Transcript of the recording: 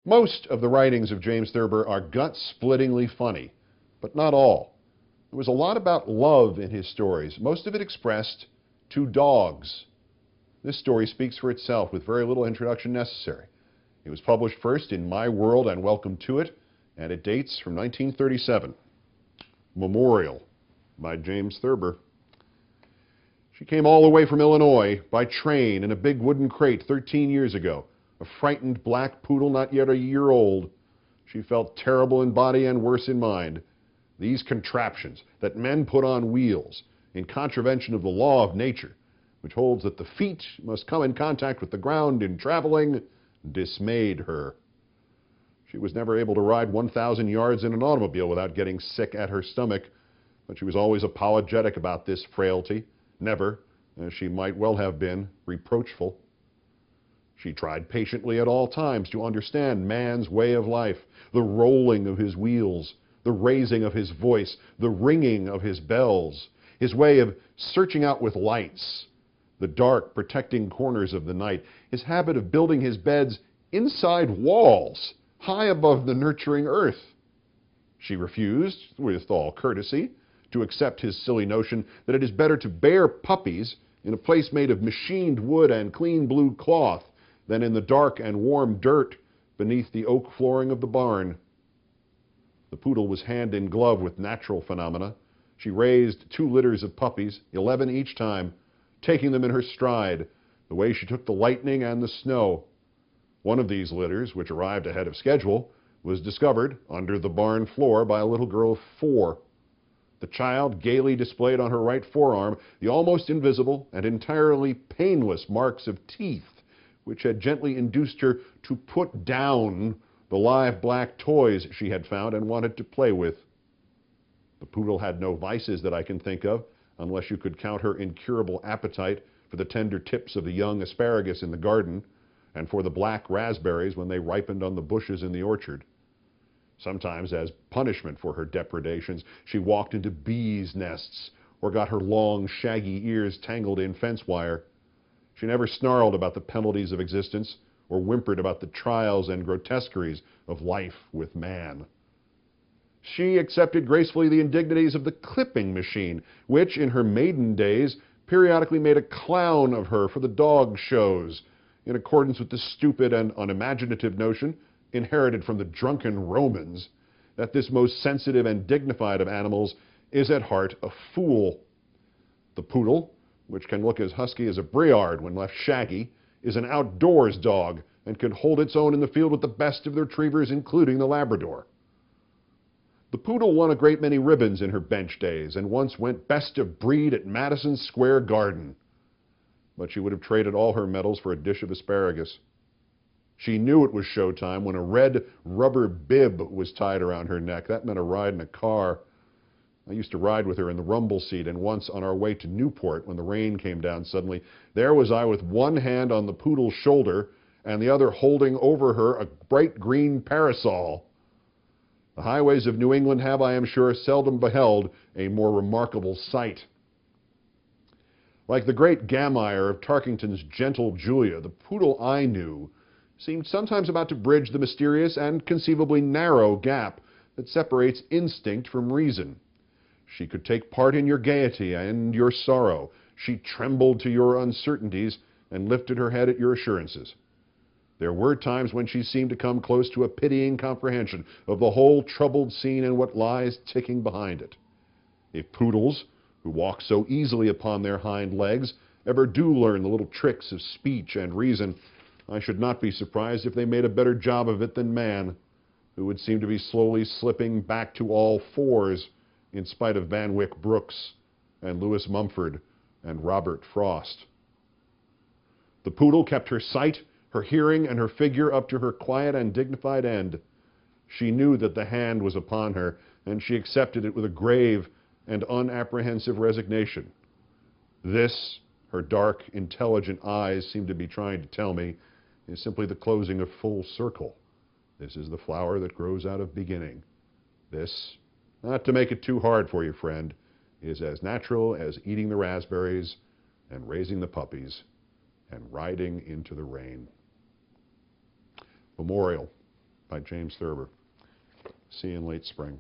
Most of the writings of James Thurber are gut-splittingly funny, but not all. There was a lot about love in his stories, most of it expressed to dogs. This story speaks for itself with very little introduction necessary. It was published first in My World and Welcome to It, and it dates from 1937. Memorial by James Thurber. She came all the way from Illinois by train in a big wooden crate 13 years ago, a frightened black poodle not yet a year old. She felt terrible in body and worse in mind. These contraptions that men put on wheels in contravention of the law of nature, which holds that the feet must come in contact with the ground in traveling, dismayed her. She was never able to ride 1,000 yards in an automobile without getting sick at her stomach, but she was always apologetic about this frailty, never, as she might well have been, reproachful. She tried patiently at all times to understand man's way of life, the rolling of his wheels, the raising of his voice, the ringing of his bells, his way of searching out with lights the dark, protecting corners of the night, his habit of building his beds inside walls, high above the nurturing earth. She refused, with all courtesy, to accept his silly notion that it is better to bear puppies in a place made of machined wood and clean blue cloth than in the dark and warm dirt beneath the oak flooring of the barn. The poodle was hand in glove with natural phenomena. She raised 2 litters of puppies, 11 each time, taking them in her stride, the way she took the lightning and the snow. One of these litters, which arrived ahead of schedule, was discovered under the barn floor by a little girl of 4. The child gaily displayed on her right forearm the almost invisible and entirely painless marks of teeth, which had gently induced her to put down the live black toys she had found and wanted to play with. The poodle had no vices that I can think of, unless you could count her incurable appetite for the tender tips of the young asparagus in the garden and for the black raspberries when they ripened on the bushes in the orchard. Sometimes, as punishment for her depredations, she walked into bees' nests or got her long, shaggy ears tangled in fence wire. She never snarled about the penalties of existence or whimpered about the trials and grotesqueries of life with man. She accepted gracefully the indignities of the clipping machine, which, in her maiden days, periodically made a clown of her for the dog shows, in accordance with the stupid and unimaginative notion, inherited from the drunken Romans, that this most sensitive and dignified of animals is at heart a fool. The poodle, which can look as husky as a Briard when left shaggy, is an outdoors dog and can hold its own in the field with the best of the retrievers, including the Labrador. The poodle won a great many ribbons in her bench days and once went best of breed at Madison Square Garden. But she would have traded all her medals for a dish of asparagus. She knew it was showtime when a red rubber bib was tied around her neck. That meant a ride in a car. I used to ride with her in the rumble seat, and once on our way to Newport, when the rain came down suddenly, there was I with one hand on the poodle's shoulder and the other holding over her a bright green parasol. The highways of New England have, I am sure, seldom beheld a more remarkable sight. Like the great Gamire of Tarkington's Gentle Julia, the poodle I knew seemed sometimes about to bridge the mysterious and conceivably narrow gap that separates instinct from reason. She could take part in your gaiety and your sorrow. She trembled to your uncertainties and lifted her head at your assurances. There were times when she seemed to come close to a pitying comprehension of the whole troubled scene and what lies ticking behind it. If poodles, who walk so easily upon their hind legs, ever do learn the little tricks of speech and reason, I should not be surprised if they made a better job of it than man, who would seem to be slowly slipping back to all fours in spite of Van Wyck Brooks and Lewis Mumford and Robert Frost. The poodle kept her sight, her hearing, and her figure up to her quiet and dignified end. She knew that the hand was upon her, and she accepted it with a grave and unapprehensive resignation. This, her dark, intelligent eyes seemed to be trying to tell me, is simply the closing of full circle. This is the flower that grows out of beginning. This, not to make it too hard for you, friend, is as natural as eating the raspberries and raising the puppies and riding into the rain. Memorial by James Thurber. See you in late spring.